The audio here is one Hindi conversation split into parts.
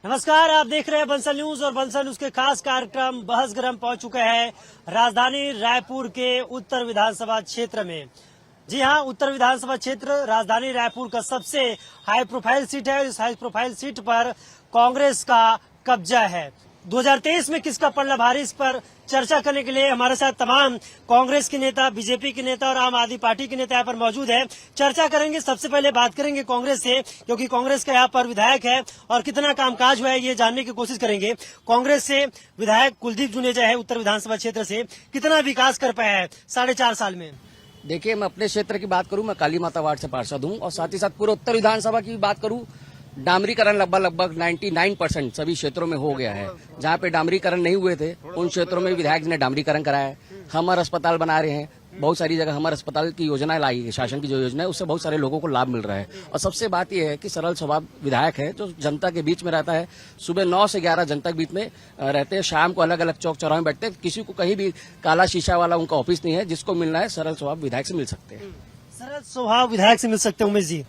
नमस्कार, आप देख रहे हैं बंसल न्यूज और बंसल न्यूज के खास कार्यक्रम बहस गरम पहुंच चुके हैं राजधानी रायपुर के उत्तर विधानसभा क्षेत्र में। जी हां, उत्तर विधानसभा क्षेत्र राजधानी रायपुर का सबसे हाई प्रोफाइल सीट है। इस हाई प्रोफाइल सीट पर कांग्रेस का कब्जा है। 2023 में किसका पलड़ा भारी, इस पर चर्चा करने के लिए हमारे साथ तमाम कांग्रेस के नेता, बीजेपी के नेता और आम आदमी पार्टी के नेता यहाँ पर मौजूद है। चर्चा करेंगे। सबसे पहले बात करेंगे कांग्रेस से, क्योंकि कांग्रेस का यहाँ पर विधायक है और कितना कामकाज हुआ है ये जानने की कोशिश करेंगे। कांग्रेस से विधायक कुलदीप जुनेजा है उत्तर विधानसभा क्षेत्र से, कितना विकास कर पाया है 4.5 साल में? देखिए, मैं अपने क्षेत्र की बात करूं, मैं काली माता वार्ड से पार्षद हूं और साथ ही साथ पूरे उत्तर विधानसभा की बात करूं, डामरीकरण लगभग 99% सभी क्षेत्रों में हो गया है। जहां पे डामरीकरण नहीं हुए थे उन क्षेत्रों में विधायक ने डामरीकरण कराया है। हमर अस्पताल बना रहे हैं, बहुत सारी जगह हमर अस्पताल की योजना लाई है, शासन की जो योजना है उससे बहुत सारे लोगों को लाभ मिल रहा है। और सबसे बात यह है कि सरल स्वभाव विधायक है जो जनता के बीच में रहता है। सुबह 9 से 11 जनता के बीच में रहते हैं, शाम को अलग अलग चौक चौराहे में बैठते हैं। किसी को कहीं भी काला शीशा वाला उनका ऑफिस नहीं है। जिसको मिलना है सरल स्वभाव विधायक से मिल सकते हैं। सरल स्वभाव विधायक से मिल सकते हैं। उमेश जी,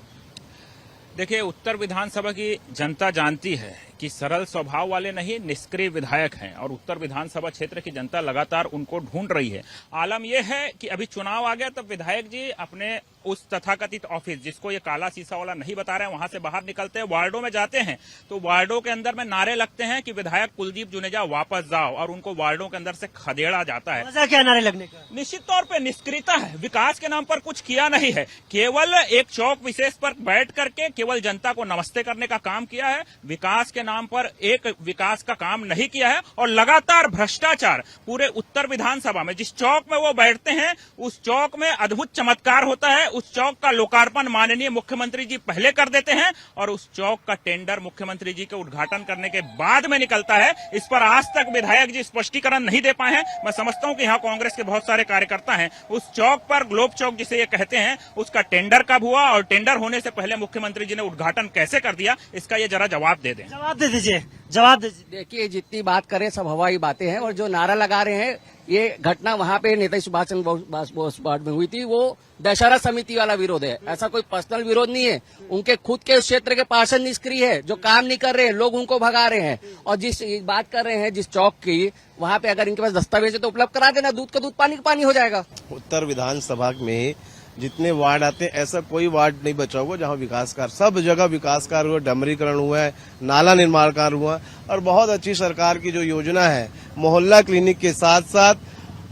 देखिए, उत्तर विधानसभा की जनता जानती है कि सरल स्वभाव वाले नहीं निष्क्रिय विधायक हैं और उत्तर विधानसभा क्षेत्र की जनता लगातार उनको ढूंढ रही है। आलम यह है कि अभी चुनाव आ गया तब विधायक जी अपने उस तथाकथित ऑफिस, जिसको ये काला शीशा वाला नहीं बता रहे हैं, वहां से बाहर निकलते हैं, वार्डों में जाते हैं तो वार्डों के अंदर में नारे लगते हैं कि विधायक कुलदीप जुनेजा वापस जाओ, और उनको वार्डों के अंदर से खदेड़ा जाता है। वजह क्या नारे लगने का? निश्चित तौर पर निष्क्रियता है। विकास के नाम पर कुछ किया नहीं है, केवल एक चौक विशेष पर बैठ करके केवल जनता को नमस्ते करने का काम किया है। विकास के नाम पर एक विकास का काम नहीं किया है और लगातार भ्रष्टाचार पूरे उत्तर विधानसभा में। जिस चौक में वो बैठते हैं उस चौक में अद्भुत चमत्कार होता है। उस चौक का लोकार्पण माननीय मुख्यमंत्री जी पहले कर देते हैं और उस चौक का टेंडर मुख्यमंत्री जी के उद्घाटन करने के बाद में निकलता है। इस पर आज तक विधायक जी स्पष्टीकरण नहीं दे पाए हैं। मैं समझता हूं कि यहाँ कांग्रेस के बहुत सारे कार्यकर्ता हैं। उस चौक पर, ग्लोब चौक जिसे ये कहते हैं, उसका टेंडर कब हुआ और टेंडर होने से पहले मुख्यमंत्री जी ने उद्घाटन कैसे कर दिया, इसका ये जरा जवाब दे दें। जवाब दे दीजिए, जवाब दीजिए। देखिए, जितनी बात करें सब हवाई बातें हैं और जो नारा लगा रहे हैं, ये घटना वहां पे नेताजी सुभाष चंद्र बोस वार्ड में हुई थी। वो दशहरा समिति वाला विरोध है, ऐसा कोई पर्सनल विरोध नहीं है। उनके खुद के क्षेत्र के पार्षद निष्क्रिय है, जो काम नहीं कर रहे हैं, लोग उनको भगा रहे हैं। और जिस बात कर रहे हैं जिस चौक की, वहां पे अगर इनके पास दस्तावेज है तो उपलब्ध करा देना, दूध का दूध पानी का पानी हो जाएगा। उत्तर विधानसभा में जितने वार्ड आते हैं ऐसा कोई वार्ड नहीं बचा हुआ जहां विकास कार्य, सब जगह विकास कार्य हुआ, डामरीकरण हुआ है, नाला निर्माण कार्य हुआ और बहुत अच्छी सरकार की जो योजना है मोहल्ला क्लिनिक के साथ साथ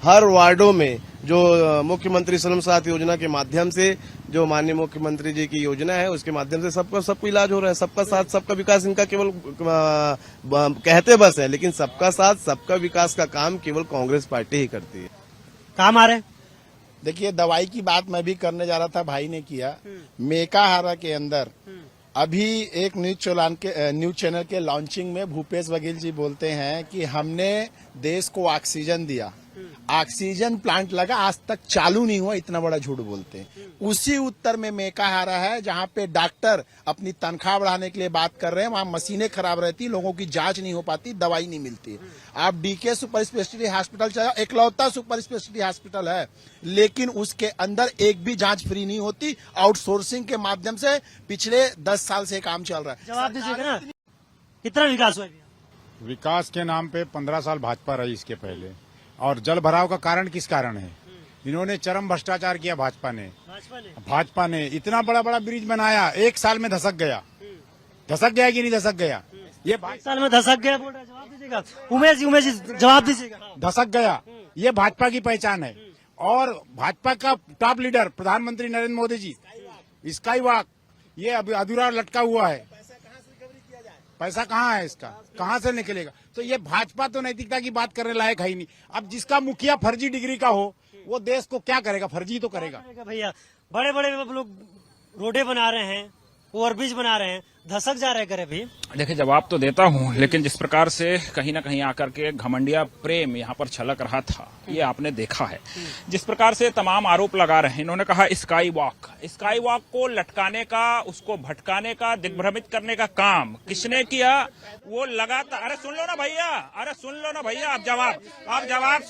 हर वार्डों में जो मुख्यमंत्री श्रम साथ योजना के माध्यम से, जो माननीय मुख्यमंत्री जी की योजना है उसके माध्यम से सबको इलाज हो रहा है। सबका साथ सबका विकास इनका केवल कहते बस है, लेकिन सबका साथ सबका विकास का काम केवल कांग्रेस पार्टी ही करती है। काम आ रहे? देखिए, दवाई की बात मैं भी करने जा रहा था, भाई ने किया। मेकाहारा के अंदर अभी एक न्यूज चैनल के लॉन्चिंग में भूपेश बघेल जी बोलते हैं कि हमने देश को ऑक्सीजन दिया, ऑक्सीजन प्लांट लगा, आज तक चालू नहीं हुआ, इतना बड़ा झूठ बोलते हैं। उसी उत्तर में मेकाहारा है जहां पे डॉक्टर अपनी तनख्वाह बढ़ाने के लिए बात कर रहे हैं, वहां मशीनें खराब रहती, लोगों की जांच नहीं हो पाती, दवाई नहीं मिलती। आप डीके सुपर स्पेशलिटी हॉस्पिटल चाहे इकलौता सुपर स्पेशलिटी हॉस्पिटल है, लेकिन उसके अंदर एक भी जांच फ्री नहीं होती। आउटसोर्सिंग के माध्यम से पिछले 10 साल से काम चल रहा है। जवाब दीजिएगा ना, कितना विकास हुआ? विकास के नाम पे 15 साल भाजपा रही इसके पहले। और जल भराव का कारण किस कारण है? इन्होंने चरम भ्रष्टाचार किया भाजपा ने इतना बड़ा बड़ा ब्रिज बनाया, 1 साल में धसक गया। धसक गया कि नहीं धसक गया? ये 1 साल में धसक गया बोल रहा है। जवाब दीजिएगा उमेश जी, जवाब दीजिएगा। धसक गया, ये भाजपा की पहचान है। और भाजपा का टॉप लीडर प्रधानमंत्री नरेंद्र मोदी जी, स्काई वॉक, ये अभी अधूरा लटका हुआ है। पैसा कहाँ है इसका, कहाँ से निकलेगा? तो ये भाजपा तो नैतिकता की बात करने लायक है ही नहीं। अब जिसका मुखिया फर्जी डिग्री का हो वो देश को क्या करेगा? फर्जी तो करेगा। भैया, बड़े बड़े लोग रोडे बना रहे हैं, ओवरब्रिज बना रहे हैं, धसक जा रहे करे भी। देखिए, जवाब तो देता हूं, लेकिन जिस प्रकार से कहीं ना कहीं आकर के घमंडिया प्रेम यहाँ पर छलक रहा था, ये आपने देखा है। जिस प्रकार से तमाम आरोप लगा रहे हैं, इन्होंने कहा स्काई वॉक को लटकाने का, उसको भटकाने का, दिग्भ्रमित करने का काम किसने किया? वो लगातार, अरे सुन लो ना भैया, आप जवाब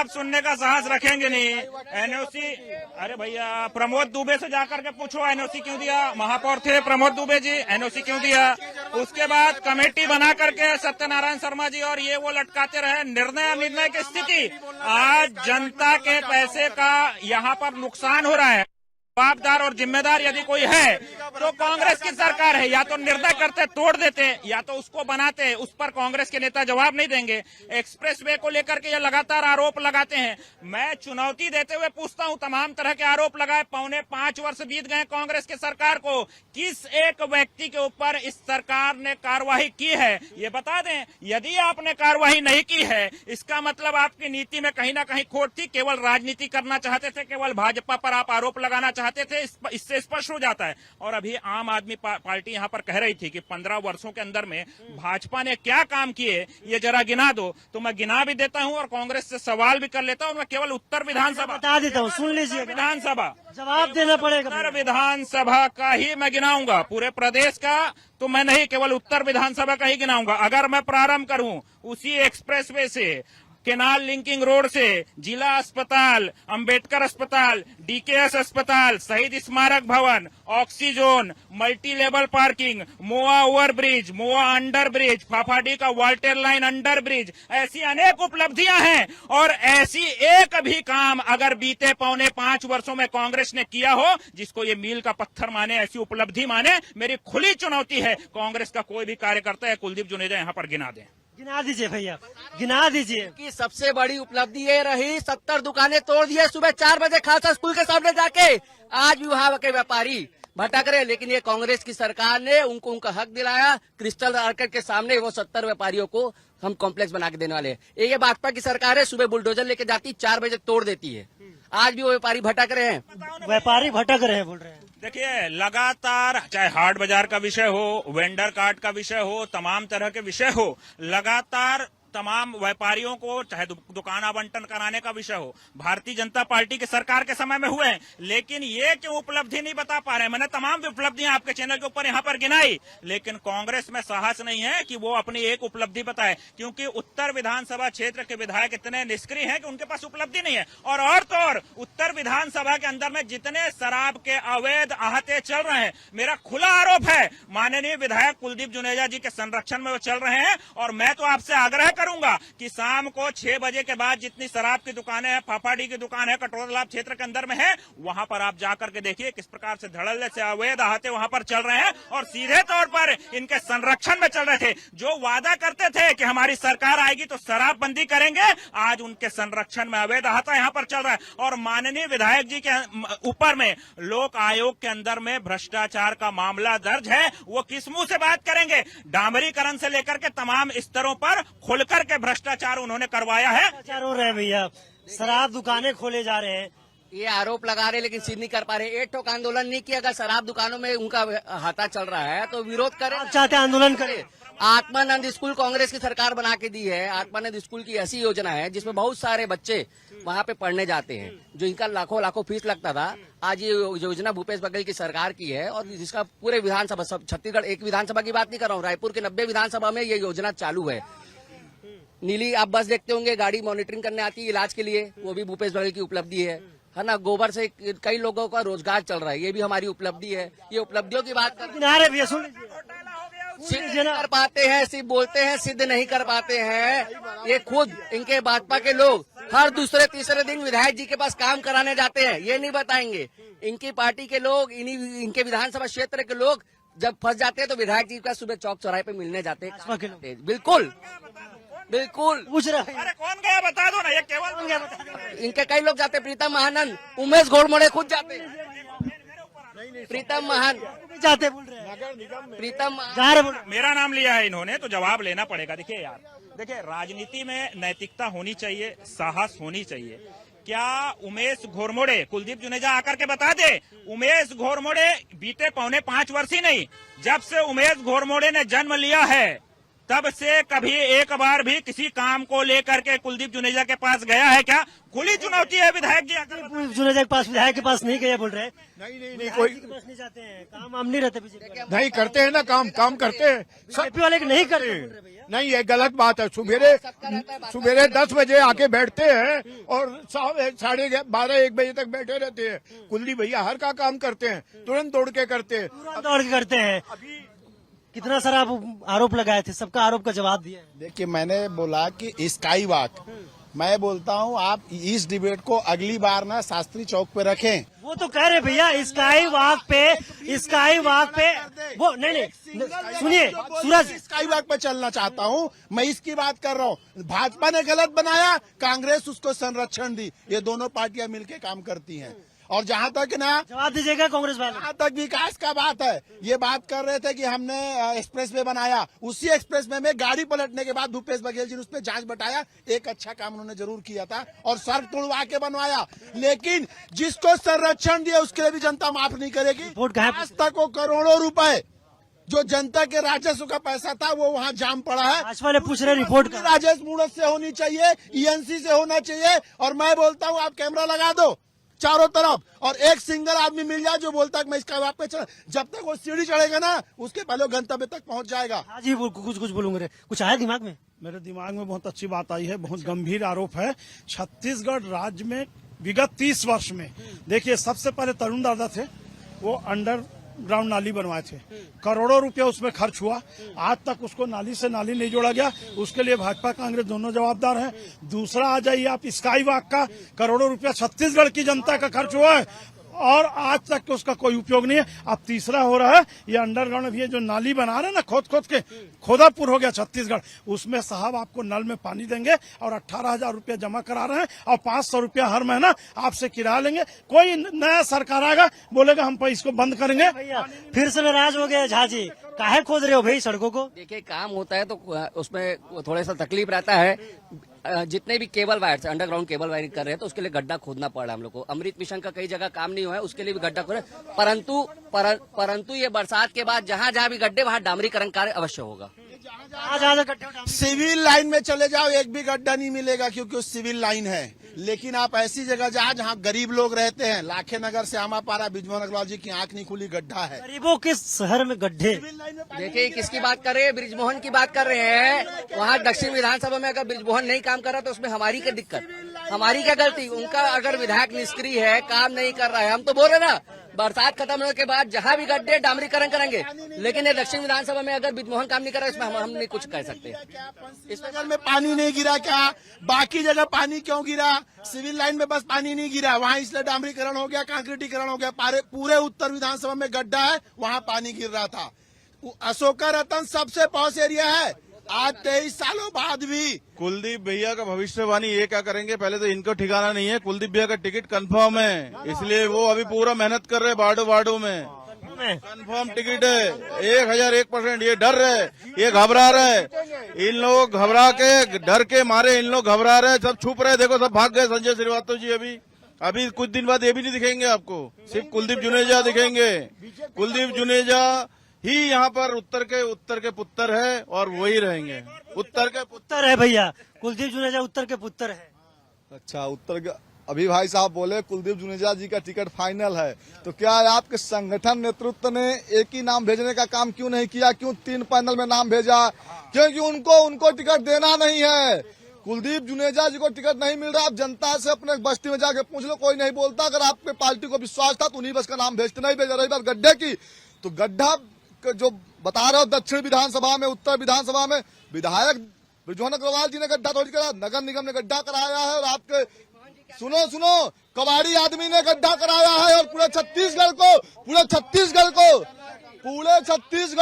सुनने का साहस रखेंगे नहीं। एनओसी, अरे भैया प्रमोद दुबे से जाकर के पूछो एनओसी क्यों दिया? महापौर थे प्रमोद दुबे जी, एनओसी क्यों दिया? उसके बाद कमेटी बना करके सत्यनारायण शर्मा जी और ये वो लटकाते रहे। निर्णय की स्थिति, आज जनता के पैसे का यहाँ पर नुकसान हो रहा है। जवाबदार और जिम्मेदार यदि कोई है तो कांग्रेस की सरकार है। या तो निर्णय करते तोड़ देते, या तो उसको बनाते। उस पर कांग्रेस के नेता जवाब नहीं देंगे। एक्सप्रेसवे को लेकर के ये लगातार आरोप लगाते हैं। मैं चुनौती देते हुए पूछता हूं, तमाम तरह के आरोप लगाए, 4.25 वर्ष बीत गए कांग्रेस की सरकार को, किस एक व्यक्ति के ऊपर इस सरकार ने कार्रवाई की है ये बता दें। यदि आपने कार्रवाई नहीं की है, इसका मतलब आपकी नीति में कहीं ना कहीं खोट थी। केवल राजनीति करना चाहते थे, केवल भाजपा पर आप आरोप लगाना चाहते थे। इससे स्पष्ट हो जाता है। और अभी आम आदमी पार्टी यहां पर कह रही थी कि 15 वर्षों के अंदर में भाजपा ने क्या काम किए ये जरा गिना दो, तो मैं गिना भी देता हूं और कांग्रेस से सवाल भी कर लेता हूं। मैं केवल उत्तर विधानसभा बता देता हूँ, सुन लीजिए, विधानसभा जवाब देना पड़ेगा। उत्तर विधानसभा का ही मैं गिनाऊंगा, पूरे प्रदेश का तो मैं नहीं, केवल उत्तर विधानसभा का ही गिनाऊंगा। अगर मैं प्रारंभ करूं उसी एक्सप्रेसवे से, केनाल लिंकिंग रोड से, जिला अस्पताल, अंबेडकर अस्पताल, डीकेएस अस्पताल, Shaheed Smarak Bhavan, oxyzone, multi level parking, Moa over bridge, Moa under bridge, Phaphadih का वाल्टर लाइन अंडर ब्रिज, ऐसी अनेक उपलब्धियां हैं। और ऐसी एक भी काम अगर बीते 4.25 वर्षों में कांग्रेस ने किया हो जिसको ये मील का पत्थर माने, ऐसी उपलब्धि माने, मेरी खुली चुनौती है कांग्रेस का कोई भी कार्यकर्ता है कुलदीप जुनेजा यहाँ पर गिना दे। गिना दीजिए भैया, गिना दीजिए। की सबसे बड़ी उपलब्धि ये रही, 70 दुकानें तोड़ दिए सुबह 4 बजे खालसा स्कूल के सामने जाके। आज भी वहाँ के व्यापारी भटक रहे, लेकिन ये कांग्रेस की सरकार ने उनको उनका हक दिलाया। क्रिस्टल आर्केड के सामने वो 70 व्यापारियों को हम कॉम्प्लेक्स बना के देने वाले हैं। ये भाजपा की सरकार है, सुबह बुलडोजर लेके जाती, 4 बजे तोड़ देती है। आज भी वो व्यापारी भटक रहे हैं। व्यापारी भटक रहे हैं, बोल रहे हैं। देखिए, लगातार चाहे हाट बाजार का विषय हो, वेंडर कार्ड का विषय हो, तमाम तरह के विषय हो, लगातार तमाम व्यापारियों को चाहे दुकान आवंटन कराने का विषय हो, भारतीय जनता पार्टी की सरकार के समय में हुए हैं। लेकिन ये क्यों उपलब्धि नहीं बता पा रहे हैं? मैंने तमाम उपलब्धियां आपके चैनल के ऊपर यहाँ पर गिनाई, लेकिन कांग्रेस में साहस नहीं है कि वो अपनी एक उपलब्धि बताए, क्योंकि उत्तर विधानसभा क्षेत्र के विधायक इतने निष्क्रिय हैं कि उनके पास उपलब्धि नहीं है। और तो और उत्तर विधानसभा के अंदर में जितने शराब के अवैध आहते चल रहे हैं, मेरा खुला आरोप है माननीय विधायक कुलदीप जुनेजा जी के संरक्षण में वो चल रहे हैं। और मैं तो आपसे आग्रह करूंगा कि शाम को 6 बजे के बाद जितनी शराब की दुकानें हैं, फाफाडी की दुकान है, कटोरा तालाब क्षेत्र के अंदर में है, वहां पर आप जाकर के देखिए किस प्रकार से धड़ल्ले से अवैध आहते वहां पर चल रहे हैं। और सीधे तौर पर इनके संरक्षण में चल रहे थे। जो वादा करते थे कि हमारी सरकार आएगी तो शराबबंदी करेंगे, आज उनके संरक्षण में अवैध आहता यहां पर चल रहा है। और माननीय विधायक जी के ऊपर में लोक आयोग के अंदर में भ्रष्टाचार का मामला दर्ज है। वो किस मुंह से बात करेंगे? डामरीकरण से लेकर के तमाम स्तरों पर खुलकर के भ्रष्टाचार उन्होंने करवाया है। भ्रष्टाचार हो रहे हैं भैया, शराब दुकानें खोले जा रहे हैं। ये आरोप लगा रहे लेकिन सिद्ध नहीं कर पा रहे। एक ठोक आंदोलन नहीं किया। अगर शराब दुकानों में उनका हाथा चल रहा है तो विरोध करें। आप चाहते हैं आंदोलन करें? आत्मानंद स्कूल कांग्रेस की सरकार बना के दी है। आत्मानंद स्कूल की ऐसी योजना है जिसमें बहुत सारे बच्चे वहाँ पे पढ़ने जाते हैं, जो इनका लाखों फीस लगता था। आज ये योजना भूपेश बघेल की सरकार की है और जिसका पूरे विधानसभा, छत्तीसगढ़ एक विधानसभा की बात नहीं कर रहा हूँ, रायपुर के 90 विधानसभा में ये योजना चालू है। नीली आप बस देखते होंगे, गाड़ी मॉनिटरिंग करने आती है इलाज के लिए, वो भी भूपेश बघेल की उपलब्धि है ना। गोबर से कई लोगों का रोजगार चल रहा है, ये भी हमारी उपलब्धि है। ये उपलब्धियों की बात कर गिना रहे भैया, सुन लीजिए। सिद्ध नहीं कर पाते हैं, सिर्फ बोलते हैं, सिद्ध नहीं कर पाते हैं। ये खुद इनके भाजपा के लोग हर दूसरे तीसरे दिन विधायक जी के पास काम कराने जाते हैं, ये नहीं बताएंगे। इनकी पार्टी के लोग, इनके विधानसभा क्षेत्र के लोग जब फंस जाते हैं तो विधायक जी का सुबह चौक चौराहे पे मिलने जाते हैं। बिल्कुल बिल्कुल पूछ रहे हैं। अरे कौन गया बता दो ना, ये केवल इनके कई लोग जाते हैं। प्रीतम महानंद, उमेश घोड़मोड़े खुद जाते हैं। प्रीतम महान जाते बोल रहे हैं, प्रीतम जा रहे बोल रहे हैं। मेरा नाम लिया है इन्होंने तो जवाब लेना पड़ेगा। देखिए यार, देखिए राजनीति में नैतिकता होनी चाहिए, साहस होनी चाहिए। क्या उमेश घोरमोड़े, कुलदीप जुनेजा आकर के बता दे, उमेश घोरमोड़े बीते 4.25 वर्ष ही नहीं, जब से उमेश घोरमोड़े ने जन्म लिया है तब से कभी एक बार भी किसी काम को लेकर के कुलदीप जुनेजा के पास गया है क्या? खुली चुनौती है विधायक जी। जुनेजा के पास, विधायक के पास नहीं गए बोल रहे हैं। नहीं कोई के पास नहीं जाते हैं, काम हम नहीं रहते बीजेपी नहीं करते हैं ना, काम करते हैं वाले के नहीं करते बोल रहे हैं भैया। नहीं, ये गलत बात है। सुबेरे 10 बजे आके बैठते हैं और 12:30-1 बजे तक बैठे रहते हैं। कुलदीप भैया हर का काम करते हैं, तुरंत दौड़ के करते हैं। दौड़ के करते हैं। कितना सारा आप आरोप लगाए थे, सबका आरोप का जवाब दिया है। देखिए, मैंने बोला कि स्काई वॉक, मैं बोलता हूँ आप इस डिबेट को अगली बार ना शास्त्री चौक पे रखें। वो तो कह रहे भैया स्काई वॉक पे वो नहीं सुनिए सूरज, स्काई वॉक पे चलना चाहता हूँ, मैं इसकी बात कर रहा हूँ। भाजपा ने गलत बनाया, कांग्रेस उसको संरक्षण दी, ये दोनों पार्टियां मिलकर काम करती हैं। और जहाँ तक ना जवाब दीजिएगा कांग्रेस वाले। जहाँ तक विकास का बात है, ये बात कर रहे थे कि हमने एक्सप्रेस वे बनाया, उसी एक्सप्रेस वे में गाड़ी पलटने के बाद भूपेश बघेल जी ने उस पर जांच बटाया। एक अच्छा काम उन्होंने जरूर किया था और सड़क तुड़वा के बनवाया, लेकिन जिसको संरक्षण दिया उसके लिए भी जनता माफ नहीं करेगी। वोट कहाँ आज तक वो करोड़ों रुपए जो जनता के राजस्व का पैसा था वो वहाँ जाम पड़ा है। भाजपा वाले पूछ रहे रिपोर्ट का। राजस्व मूढ़ से होनी चाहिए, ईएनसी से होना चाहिए। और मैं बोलता हूँ आप कैमरा लगा दो चारों तरफ और एक सिंगल आदमी मिल जाए जो बोलता है कि मैं इसका वाप पे चढ़, जब तक वो सीढ़ी चढ़ेगा ना उसके पहले गंतव्य तक पहुंच जाएगा। हाँ जी, कुछ बोलूंगे, कुछ आया दिमाग में? मेरे दिमाग में बहुत अच्छी बात आई है, बहुत गंभीर आरोप है। छत्तीसगढ़ राज्य में विगत 30 वर्ष में देखिए, सबसे पहले तरुण दादा थे, वो अंडरग्राउंड नाली बनवाए थे, करोड़ों रुपया उसमें खर्च हुआ, आज तक उसको नाली से नाली नहीं जोड़ा गया। उसके लिए भाजपा कांग्रेस दोनों जवाबदार हैं। दूसरा आ जाइए आप स्काई वॉक का, करोड़ों रुपया छत्तीसगढ़ की जनता का खर्च हुआ है और आज तक उसका कोई उपयोग नहीं है। अब तीसरा हो रहा है ये अंडरग्राउंड, ये जो नाली बना रहे हैं ना खोद के, खोदापुर हो गया छत्तीसगढ़, उसमें साहब आपको नल में पानी देंगे और 18,000 रुपया जमा करा रहे हैं और 500 रुपया हर महीना आपसे किराया लेंगे। कोई नया सरकार आएगा बोलेगा हम इसको बंद करेंगे। भैया फिर से नाराज हो गए झा जी, काहे खोद रहे हो भाई सड़कों को? देखिए, काम होता है तो उसमें थोड़ा सा तकलीफ रहता है। जितने भी केबल वायर से अंडरग्राउंड केबल वायरिंग कर रहे हैं तो उसके लिए गड्ढा खोदना पड़ रहा है हम लोग को। अमृत मिशन का कई जगह काम नहीं हुआ है, उसके लिए भी गड्ढा खोद, परंतु ये बरसात के बाद जहाँ जहाँ भी गड्ढे वहाँ डामरीकरण कार्य अवश्य होगा। सिविल लाइन में चले जाओ, एक भी गड्ढा नहीं मिलेगा क्योंकि वो सिविल लाइन है। लेकिन आप ऐसी जगह जहाँ गरीब लोग रहते हैं, लाखे नगर से आमापारा बिजमोहन अग्रवाल जी की आंख नहीं खुली, गड्ढा है। गरीबों के शहर में गड्ढे। देखिए, किसकी बात कर रहे हैं? ब्रिजमोहन की बात कर रहे हैं। वहाँ दक्षिण विधानसभा में अगर ब्रिजमोहन नहीं काम कर रहा तो उसमें हमारी क्या दिक्कत, हमारी क्या गलती? उनका अगर विधायक निष्क्रिय है, काम नहीं कर रहा है, हम तो बोल रहे ना बरसात खत्म होने के बाद जहाँ भी गड्ढे डामरीकरण करेंगे। लेकिन ये दक्षिण विधानसभा में अगर ब्रिजमोहन काम नहीं कर रहा है, इसमें हम नहीं कुछ कह सकते। इस नगर में पानी नहीं गिरा क्या? बाकी जगह पानी क्यों गिरा? सिविल लाइन में बस पानी नहीं गिरा, वहाँ इसलिए डामरीकरण हो गया, कांक्रीटीकरण हो गया। पूरे उत्तर विधानसभा में गड्ढा है, वहाँ पानी गिर रहा था। अशोका रतन सबसे पॉश एरिया है, आज 23 सालों बाद भी। कुलदीप भैया का भविष्यवाणी ये क्या करेंगे, पहले तो इनको ठिकाना नहीं है। कुलदीप भैया का टिकट कंफर्म है, इसलिए वो अभी पूरा मेहनत कर रहे हैं वार्डो में। कंफर्म टिकट है 1001%। ये डर रहे, ये घबरा रहे, इन लोग घबरा के, डर के मारे इन लोग घबरा रहे, सब छुप रहे। देखो सब भाग गए। संजय श्रीवास्तव जी अभी कुछ दिन बाद ये भी नहीं दिखेंगे आपको, सिर्फ कुलदीप जुनेजा दिखेंगे। कुलदीप जुनेजा ही यहाँ पर उत्तर के पुत्र है और वही रहेंगे। उत्तर के पुत्र है भैया, कुलदीप जुनेजा उत्तर के पुत्र है। अच्छा, उत्तर के अभी भाई साहब बोले कुलदीप जुनेजा जी का टिकट फाइनल है, तो क्या आपके संगठन नेतृत्व ने एक ही नाम भेजने का काम क्यों नहीं किया? क्यों 3 पैनल में नाम भेजा? क्योंकि उनको टिकट देना नहीं है। कुलदीप जुनेजा जी को टिकट नहीं मिल रहा। आप जनता से अपने बस्ती में जाके पूछ लो, कोई नहीं बोलता। अगर आपके पार्टी को विश्वास था तो उन्हीं बस का नाम भेजते, नहीं भेजा। रही बात गड्ढे की, तो गड्ढा जो बता रहे हो दक्षिण विधानसभा में, उत्तर विधानसभा में विधायक ब्रिजमोहन अग्रवाल जी ने गड्ढा थोड़ी करा, नगर निगम ने गड्ढा कराया है। और आपके सुनो कबाड़ी आदमी ने गड्ढा कराया है। और पूरे छत्तीसगढ़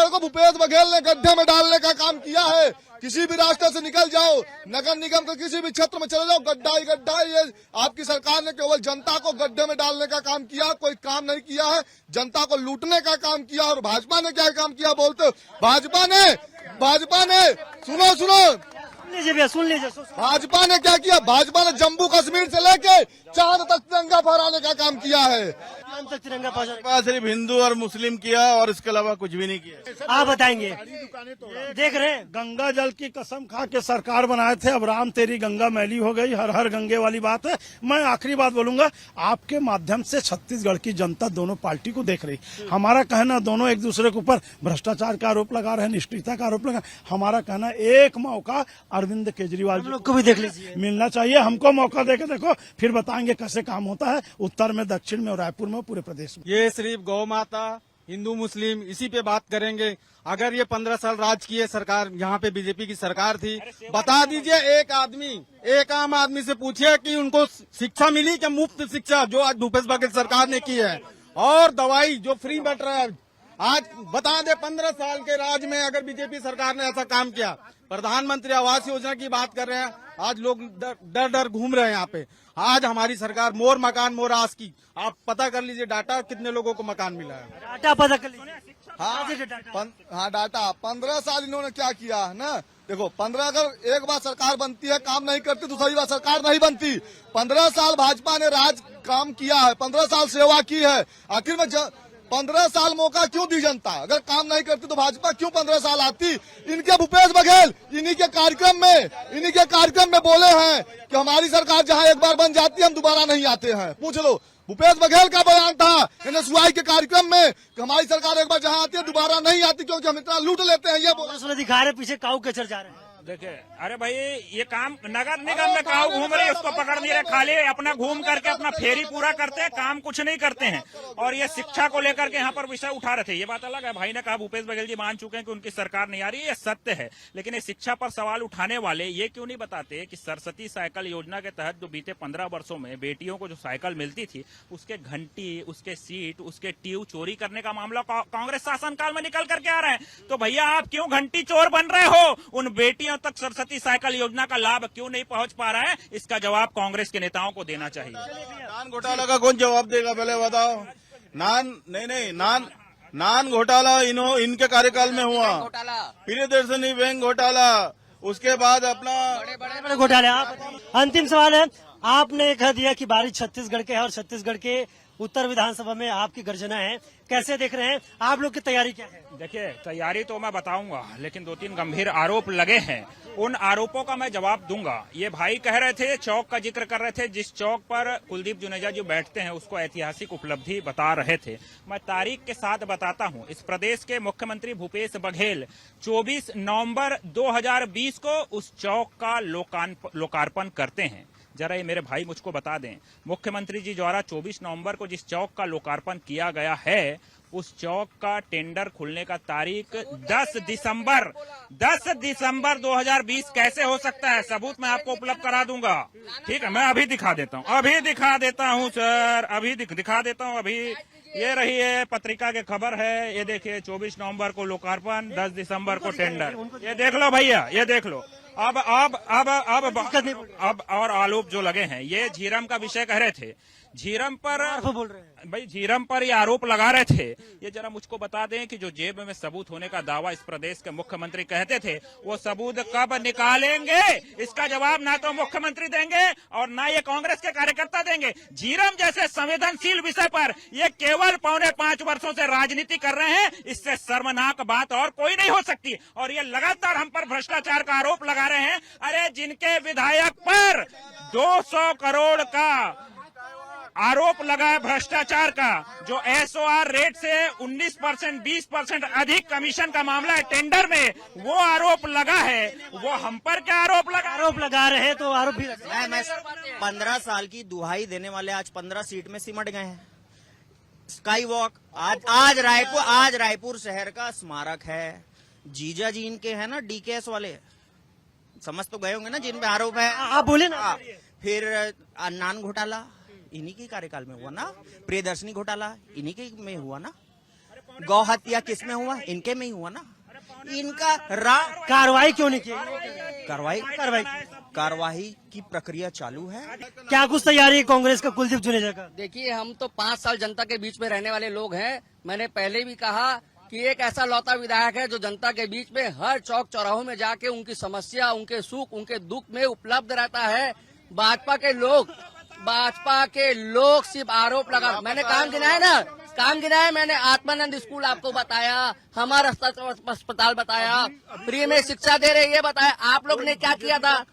को भूपेश बघेल ने गड्ढे में डालने का काम किया है। किसी भी रास्ते से निकल जाओ, नगर निगम के किसी भी क्षेत्र में चले जाओ, गड्ढा ही गड्ढा। ये आपकी सरकार ने केवल जनता को गड्ढे में डालने का काम किया, कोई काम नहीं किया है। जनता को लूटने का काम किया। और भाजपा ने क्या काम किया बोलते? भाजपा ने सुन लीजिए भाजपा ने क्या किया? भाजपा ने जम्मू कश्मीर से लेके चांद तक तिरंगा फहराने का काम किया है। तिरंगा भाजपा सिर्फ हिंदू और मुस्लिम किया और इसके अलावा कुछ भी नहीं किया। आप बताएंगे? देख रहे हैं, गंगा जल की कसम खा के सरकार बनाए थे, अब राम तेरी गंगा मैली हो गई। हर हर गंगे वाली बात है। मैं आखिरी बात बोलूंगा, आपके माध्यम से छत्तीसगढ़ की जनता दोनों पार्टी को देख रही। हमारा कहना, दोनों एक दूसरे के ऊपर भ्रष्टाचार का आरोप लगा रहे हैं, निष्ठुरता का आरोप लगा। हमारा कहना, एक मौका अरविंद केजरीवाल जी को भी देख लीजिए, मिलना चाहिए। हमको मौका देके देखो, फिर बताएंगे कैसे काम होता है उत्तर में, दक्षिण में और रायपुर में, पूरे प्रदेश में। ये सिर्फ गौ माता हिंदू मुस्लिम इसी पे बात करेंगे। अगर ये 15 साल राज की है सरकार, यहाँ पे बीजेपी की सरकार थी, बता दीजिए एक आम आदमी से पूछिए कि उनको शिक्षा मिली क्या? मुफ्त शिक्षा जो आज भूपेश बघेल सरकार ने की है, और दवाई जो फ्री बट रहा है। आज बता दे 15 साल के राज में अगर बीजेपी सरकार ने ऐसा काम किया। प्रधानमंत्री आवास योजना की बात कर रहे हैं, आज लोग डर डर घूम रहे हैं यहाँ पे। आज हमारी सरकार मोर मकान मोर आस की, आप पता कर लीजिए डाटा कितने लोगों को मकान मिला है। डाटा पता कर लीजिए। हाँ डाटा 15 साल इन्होंने क्या किया है ना। देखो 15 अगर एक बार सरकार बनती है काम नहीं करती, दूसरी बार सरकार नहीं बनती। 15 साल भाजपा ने राज काम किया है, 15 साल सेवा की है। आखिर में 15 साल मौका क्यों दी जनता? अगर काम नहीं करती तो भाजपा क्यों 15 साल आती? इनके भूपेश बघेल इन्हीं के कार्यक्रम में बोले हैं कि हमारी सरकार जहां एक बार बन जाती है हम दोबारा नहीं आते हैं। पूछ लो, भूपेश बघेल का बयान था एनएसयूआई के कार्यक्रम में कि हमारी सरकार एक बार जहां आती है दोबारा नहीं आती, क्योंकि हम इतना लूट लेते हैं। ये बोला दिखा रहे पीछे काऊ कचर जा रहे हैं। देखिए, अरे भाई ये काम नगर निगम में काऊ घूम रही है, उसको पकड़ नहीं रहे, खाली अपना घूम करके अपना फेरी पूरा करते हैं, काम कुछ नहीं करते हैं। और ये शिक्षा को लेकर के यहाँ पर विषय उठा रहे थे, ये बात अलग है। भाई ने कहा भूपेश बघेल जी मान चुके हैं कि उनकी सरकार नहीं आ रही, ये सत्य है। लेकिन ये शिक्षा पर सवाल उठाने वाले ये क्यों नहीं बताते कि सरस्वती साइकिल योजना के तहत जो बीते 15 वर्षों में बेटियों को जो साइकिल मिलती थी, उसके घंटी, उसके सीट, उसके ट्यूब चोरी करने का मामला कांग्रेस शासनकाल में निकल करके आ रहा है। तो भैया आप क्यों घंटी चोर बन रहे हो? उन बेटियों तक सरस्वती साइकिल योजना का लाभ क्यों नहीं पहुंच पा रहा है? इसका जवाब कांग्रेस के नेताओं को देना चाहिए। नान घोटाला का कौन जवाब देगा पहले बताओ? नान घोटाला इनके कार्यकाल में हुआ, प्रियदर्शनी बैंक घोटाला, उसके बाद अपना बड़े घोटाले। अंतिम सवाल है, आपने कह दिया कि बारिश छत्तीसगढ़ के है और छत्तीसगढ़ के उत्तर विधानसभा में आपकी गर्जना है, कैसे देख रहे हैं आप लोग की तैयारी क्या है? देखिए, तैयारी तो मैं बताऊंगा, लेकिन 2-3 गंभीर आरोप लगे हैं, उन आरोपों का मैं जवाब दूंगा। ये भाई कह रहे थे, चौक का जिक्र कर रहे थे, जिस चौक पर कुलदीप जुनेजा जो बैठते हैं उसको ऐतिहासिक उपलब्धि बता रहे थे। मैं तारीख के साथ बताता हूं। इस प्रदेश के मुख्यमंत्री भूपेश बघेल 24 नवंबर 2020 को उस चौक का लोकार्पण करते हैं। जरा ये मेरे भाई मुझको बता दें, मुख्यमंत्री जी द्वारा 24 नवंबर को जिस चौक का लोकार्पण किया गया है, उस चौक का टेंडर खुलने का तारीख 10 दिसंबर 2020 कैसे हो सकता है? सबूत मैं आपको उपलब्ध करा दूंगा। ठीक है, मैं अभी दिखा देता हूँ सर, अभी दिखा देता हूँ। अभी ये रही है पत्रिका की खबर है, ये देखिए 24 नवंबर को लोकार्पण, 10 दिसंबर को टेंडर। ये देख लो भैया, ये देख लो। अब और आरोप जो लगे हैं, ये झीरम का विषय कह रहे थे, झीरम पर बोल रहे हैं भाई, झीरम पर ये आरोप लगा रहे थे। ये जरा मुझको बता दें कि जो जेब में सबूत होने का दावा इस प्रदेश के मुख्यमंत्री कहते थे, वो सबूत कब निकालेंगे? इसका जवाब ना तो मुख्यमंत्री देंगे और ना ये कांग्रेस के कार्यकर्ता देंगे। झीरम जैसे संवेदनशील विषय पर ये केवल 4.25 वर्षों से राजनीति कर रहे हैं, इससे शर्मनाक बात और कोई नहीं हो सकती। और ये लगातार हम पर भ्रष्टाचार का आरोप लगा रहे हैं। अरे जिनके विधायक पर 200 करोड़ का आरोप लगा है भ्रष्टाचार का, जो एसओआर रेट से 19%, 20% अधिक कमीशन का मामला है टेंडर में, वो आरोप लगा है। वो हम पर क्या आरोप लगा रहे हैं? तो आरोप भी 15 साल की दुहाई देने वाले आज 15 सीट में सिमट गए हैं। स्काई वॉक आज रायपुर शहर का स्मारक है। जीजा जी इनके है ना, डीकेएस वाले, समझ तो गए होंगे ना जिन पे आरोप है। आप बोले ना। फिर नान घोटाला इन्हीं के कार्यकाल में हुआ ना, प्रियदर्शनी घोटाला इन्हीं के में हुआ ना, गौ हत्या किस में हुआ? इनके में ही हुआ ना। इनका कार्रवाई क्यों नहीं की? कार्रवाई की प्रक्रिया चालू है। क्या कुछ तैयारी है कांग्रेस का कुलदीप जुनेजा का? देखिए, हम तो 5 साल जनता के बीच में रहने वाले लोग हैं। मैंने पहले भी कहा कि एक ऐसा लौता विधायक है जो जनता के बीच में हर चौक चौराहों में जाके उनकी समस्या, उनके सुख, उनके दुख में उपलब्ध रहता है। भाजपा के लोग सिर्फ आरोप लगा। मैंने काम गिनाया मैंने आत्मानंद स्कूल आपको बताया, हमारा अस्पताल बताया, फ्री में शिक्षा दे रहे ये बताया। आप लोग ने क्या किया था?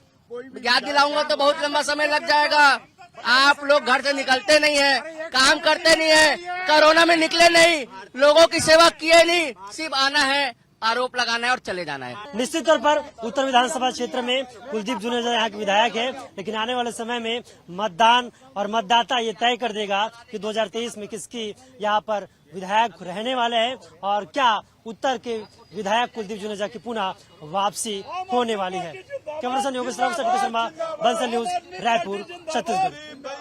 याद दिलाऊंगा तो बहुत लंबा समय लग जाएगा। आप लोग घर से निकलते नहीं है, काम करते नहीं है, कोरोना में निकले नहीं, लोगों की सेवा किए नहीं, सिर्फ आना है, आरोप लगाना है और चले जाना है। निश्चित तौर पर उत्तर विधानसभा क्षेत्र में कुलदीप जुनेजा यहाँ के विधायक है, लेकिन आने वाले समय में मतदान और मतदाता ये तय कर देगा कि 2023 में किसकी यहाँ पर विधायक रहने वाले हैं और क्या उत्तर के विधायक कुलदीप जुनेजा की पुनः वापसी होने वाली है। कैमरा पर्सन योगेश राव से शर्मा, बंसल न्यूज, रायपुर, छत्तीसगढ़।